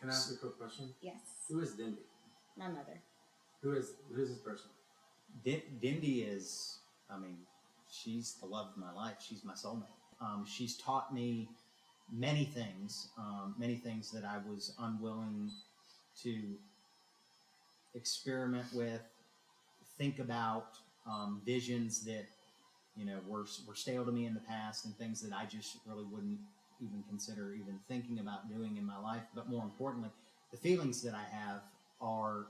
Can I ask you a quick question? Yes. Who is Dindy? My mother. Who is this person? Dindy is, I mean, she's the love of my life. She's my soulmate. She's taught me many things that I was unwilling to experiment with, think about, visions that, you know, were stale to me in the past, and things that I just really wouldn't even consider even thinking about doing in my life. But more importantly, the feelings that I have are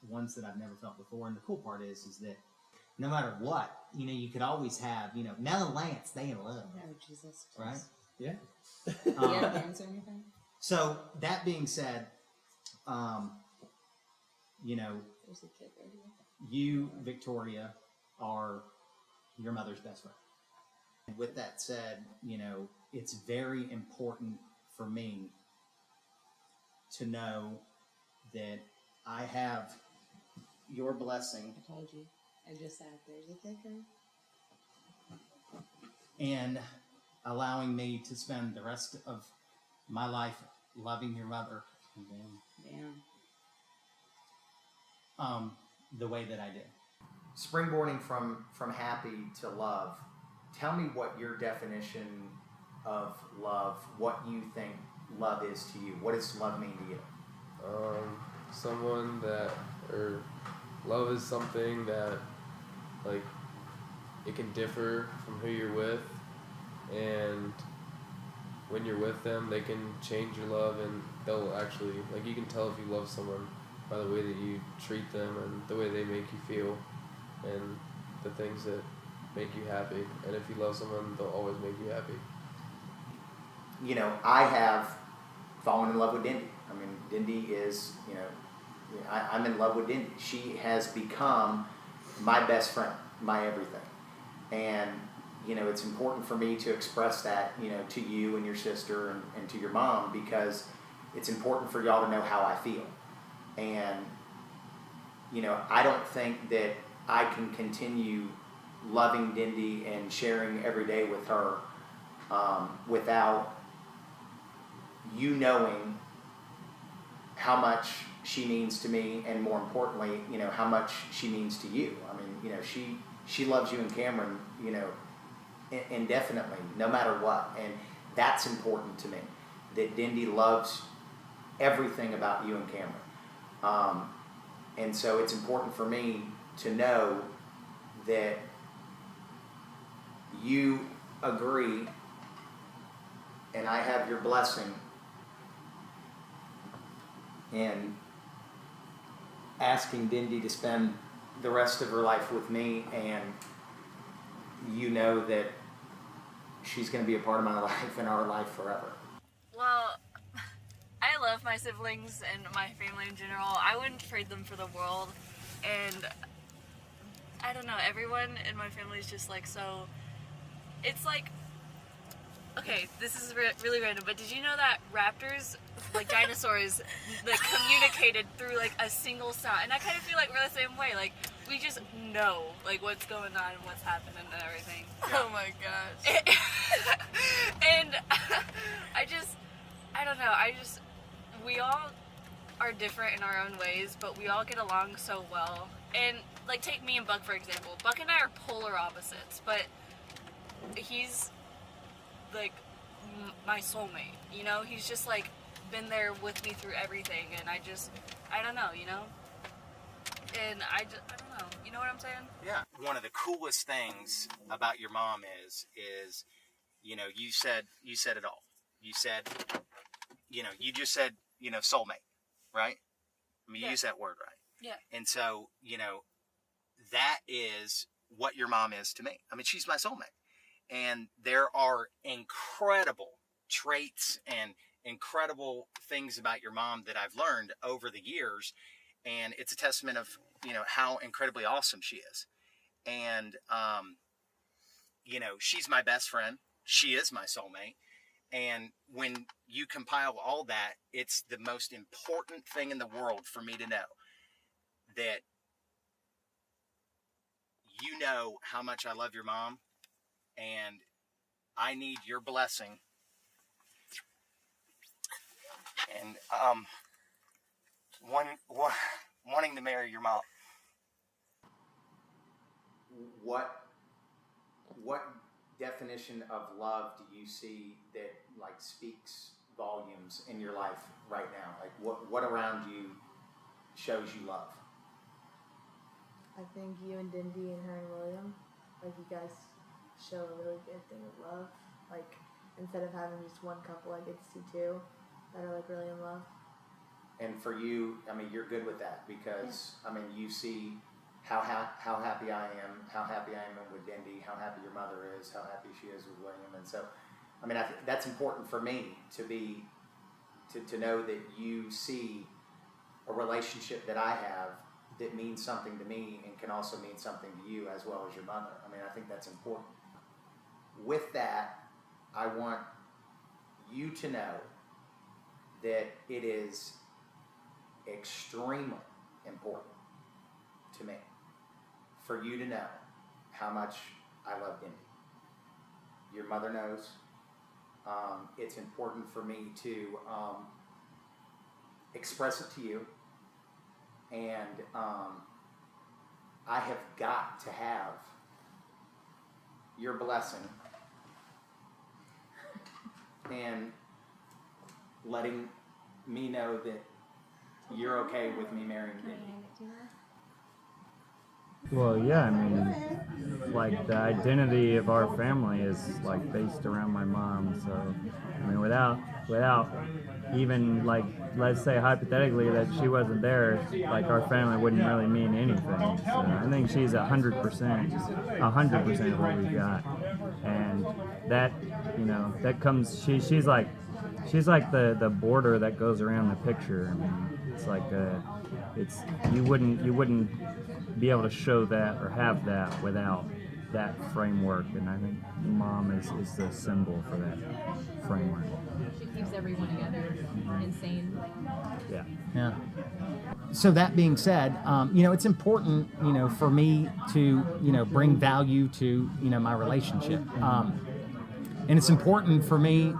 ones that I've never felt before. And the cool part is that no matter what, you know, you could always have, you know, Mel and Lance, they in love. Oh, Jesus. Right? Yeah. You have bands or anything? So that being said, you know, There's a kid right here. you, Victoria, are your mother's best friend. And with that said, you know, it's very important for me to know that I have your blessing. I told you. I just said there's a kicker. And allowing me to spend the rest of my life loving your mother. Damn. The way that I did. Springboarding from happy to love, tell me what your definition of love, what you think love is to you. What does love mean to you? Someone that, or love is something that, like, it can differ from who you're with, and when you're with them, they can change your love, and they'll actually, like, you can tell if you love someone by the way that you treat them and the way they make you feel and the things that make you happy. And if you love someone, they'll always make you happy. You know, I have fallen in love with Dindy. I mean, Dindy is, you know, I'm in love with Dindy. She has become my best friend, my everything. And, you know, it's important for me to express that, you know, to you and your sister and to your mom, because it's important for y'all to know how I feel. And, you know, I don't think that I can continue loving Dindy and sharing every day with her without you knowing how much she means to me, and more importantly, you know, how much she means to you. I mean, you know, she loves you and Cameron, you know, indefinitely, no matter what. And that's important to me, that Dindy loves everything about you and Cameron. And so it's important for me to know that you agree and I have your blessing in asking Dindy to spend the rest of her life with me, and you know that she's going to be a part of my life and our life forever. Well, I love my siblings and my family in general. I wouldn't trade them for the world, and I don't know, everyone in my family is just like, so, it's like, okay, this is really random, but did you know that raptors, like dinosaurs, like communicated through like a single sound? And I kind of feel like we're the same way, like, we just know, like, what's going on and what's happening and everything. Oh my gosh. And I don't know, we all are different in our own ways, but we all get along so well. And, like, take me and Buck, for example. Buck and I are polar opposites, but he's, like, my soulmate, you know? He's just, like, been there with me through everything, and I don't know, you know? And I don't know, you know what I'm saying? Yeah. One of the coolest things about your mom is, you know, you said it all. You said, you know, you just said, you know, soulmate, right? I mean, you use that word, right? Yeah. And so, you know, that is what your mom is to me. I mean, she's my soulmate. And there are incredible traits and incredible things about your mom that I've learned over the years. And it's a testament of, you know, how incredibly awesome she is. And, you know, she's my best friend. She is my soulmate. And when you compile all that, it's the most important thing in the world for me to know that you know how much I love your mom, and I need your blessing. And and wanting to marry your mom. What definition of love do you see that like speaks volumes in your life right now? Like what around you shows you love? I think you and Dindy and her and William, like you guys show a really good thing of love. Like instead of having just one couple, I get to see two that are like really in love. And for you, I mean, you're good with that because I mean, you see how happy I am, how happy I am with Dindy, how happy your mother is, how happy she is with William, and so, I mean, I think that's important for me to know that you see a relationship that I have that means something to me and can also mean something to you as well as your mother. I mean, I think that's important. With that, I want you to know that it is extremely important to me for you to know how much I love Dindy. Your mother knows. It's important for me to express it to you, and I have got to have your blessing and letting me know that you're okay with me marrying Dindy. Well, yeah, I mean, like the identity of our family is like based around my mom. So, I mean, without even like, let's say hypothetically that she wasn't there, like our family wouldn't really mean anything. So I think she's 100% what we got, and that, you know, that comes. She's like the border that goes around the picture. I mean, it's like you wouldn't be able to show that or have that without that framework, and I think mom is the symbol for that framework. She keeps everyone together. Insane. Yeah. So that being said, you know, it's important, you know, for me to, you know, bring value to, you know, my relationship, and it's important for me,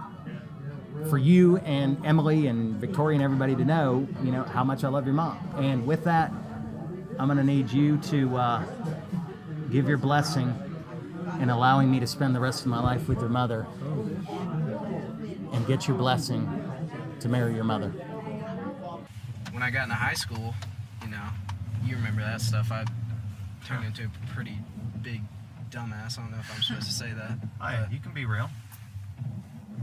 for you and Emily and Victoria and everybody to know, you know, how much I love your mom. And with that, I'm going to need you to give your blessing in allowing me to spend the rest of my life with your mother, and get your blessing to marry your mother. When I got into high school, you know, you remember that stuff, I turned into a pretty big dumbass. I don't know if I'm supposed to say that. You can be real.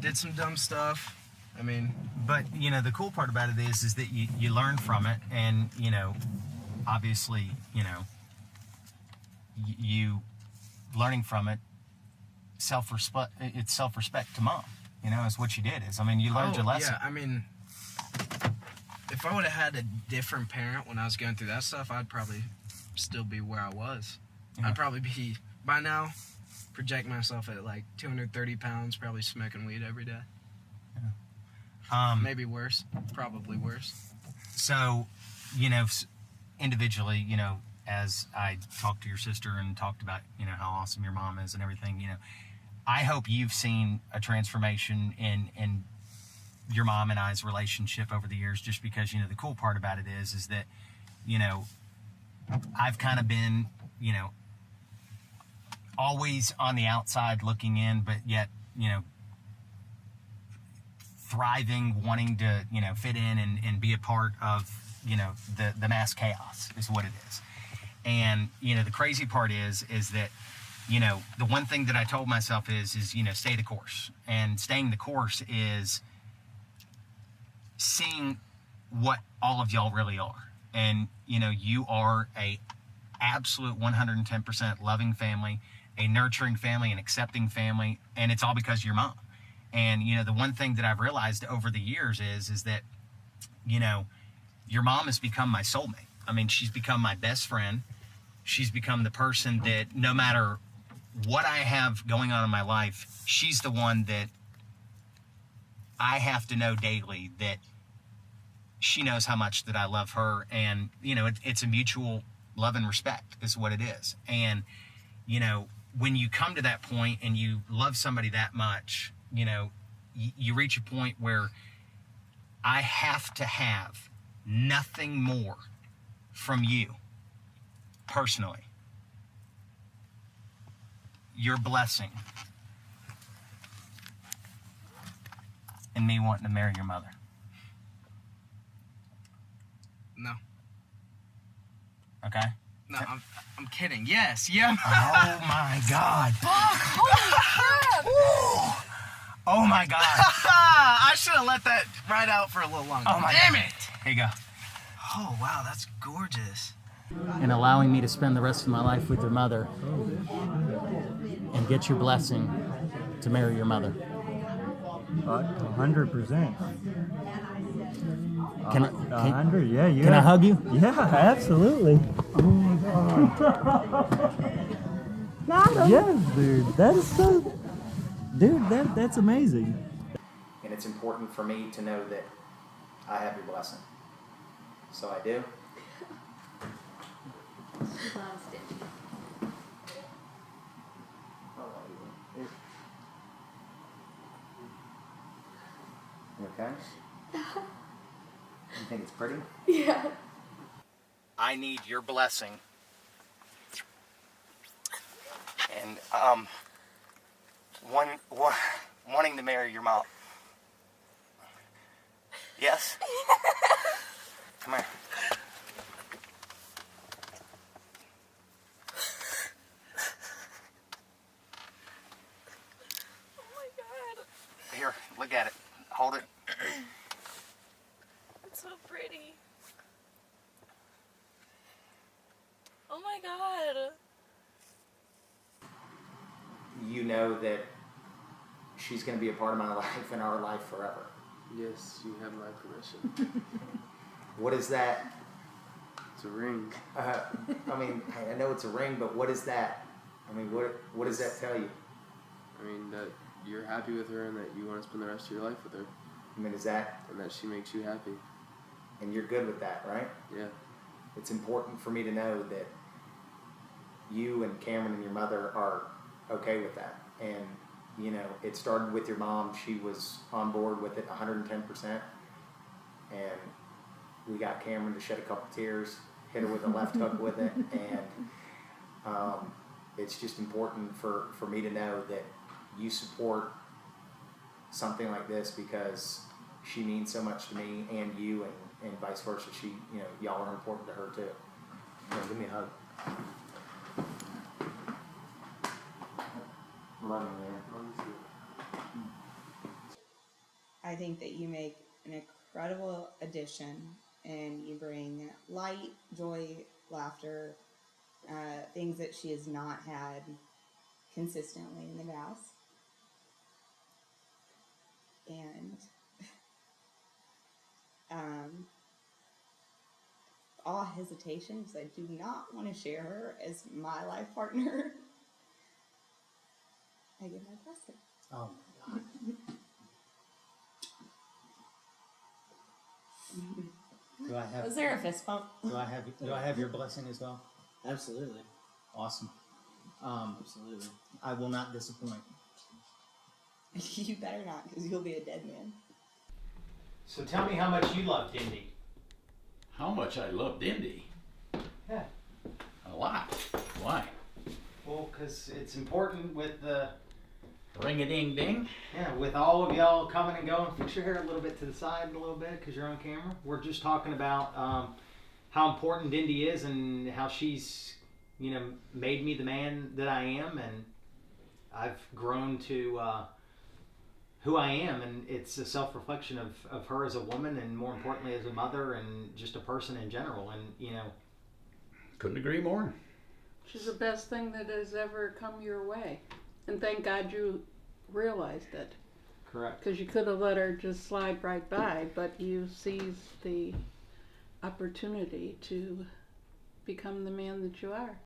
Did some dumb stuff. I mean, But, you know, the cool part about it is that you learn from it, and, you know, obviously, you know, you learning from it, it's self-respect to mom, you know, is what you did. Is, I mean, you learned your lesson. Yeah, I mean, if I would have had a different parent when I was going through that stuff, I'd probably still be where I was. Yeah. I'd probably be, by now, project myself at like 230 pounds, probably smoking weed every day. Maybe worse, probably worse. So, you know, individually, you know, as I talked to your sister and talked about, you know, how awesome your mom is and everything, you know, I hope you've seen a transformation in your mom and I's relationship over the years, just because, you know, the cool part about it is that, you know, I've kind of been, you know, always on the outside looking in, but yet, you know, thriving, wanting to, you know, fit in and be a part of, you know, the mass chaos is what it is. And, you know, the crazy part is that, you know, the one thing that I told myself is, you know, stay the course. And staying the course is seeing what all of y'all really are. And, you know, you are a absolute 110% loving family, a nurturing family, an accepting family, and it's all because of your mom. And, you know, the one thing that I've realized over the years is that, you know, your mom has become my soulmate. I mean, she's become my best friend. She's become the person that no matter what I have going on in my life, she's the one that I have to know daily that she knows how much that I love her. And, you know, it's a mutual love and respect is what it is. And, you know, when you come to that point and you love somebody that much, you know, you reach a point where I have to have nothing more from you, personally. Your blessing. And me wanting to marry your mother. No. Okay? No, I'm kidding. Yes, yeah. Oh my God. Holy crap! Oh my God. I should have let that ride out for a little longer. Oh my Damn God. it! Here you go. Oh, wow, that's gorgeous. And allowing me to spend the rest of my life with your mother and get your blessing to marry your mother. 100%. Can 100, yeah. Can I hug you? Yeah, absolutely. Oh my God. Yes, dude. That is so. Dude, that's amazing. And it's important for me to know that I have your blessing. So I do. You okay? You think it's pretty? Yeah. I need your blessing. And wanting to marry your mom. Yes? Come here. Oh my god. Here, look at it. Hold it. It's so pretty. Oh my god. You know that she's going to be a part of my life and our life forever. Yes, you have my permission. What is that? It's a ring. I mean, I know it's a ring, but what is that? I mean, what does that tell you? I mean, that you're happy with her and that you want to spend the rest of your life with her. I mean, is that... And that she makes you happy. And you're good with that, right? Yeah. It's important for me to know that you and Cameron and your mother are okay with that. And, you know, it started with your mom. She was on board with it 110%. And we got Cameron to shed a couple tears, hit her with a left hook with it. And it's just important for me to know that you support something like this because she means so much to me and you, and vice versa. She, you know, y'all are important to her too. Give me a hug. Love you, man. I think that you make an incredible addition and you bring light, joy, laughter, things that she has not had consistently in the house. And all hesitation, because I do not want to share her as my life partner. I give my blessing. Oh my God. Do I have? Was there a fist bump? Do I have your blessing as well? Absolutely. Awesome. Absolutely. I will not disappoint. You better not, because you'll be a dead man. So tell me how much you love Dindy. How much I love Dindy? Yeah. A lot. Why? Well, because it's important with the... Ring-a-ding-ding. Yeah, with all of y'all coming and going. Fix your hair a little bit to the side a little bit because you're on camera. We're just talking about how important Dindy is and how she's, you know, made me the man that I am, and I've grown to who I am, and it's a self-reflection of her as a woman and more importantly as a mother and just a person in general. And, you know... Couldn't agree more. She's the best thing that has ever come your way. And thank God you realized it. Correct. Because you could have let her just slide right by, but you seized the opportunity to become the man that you are.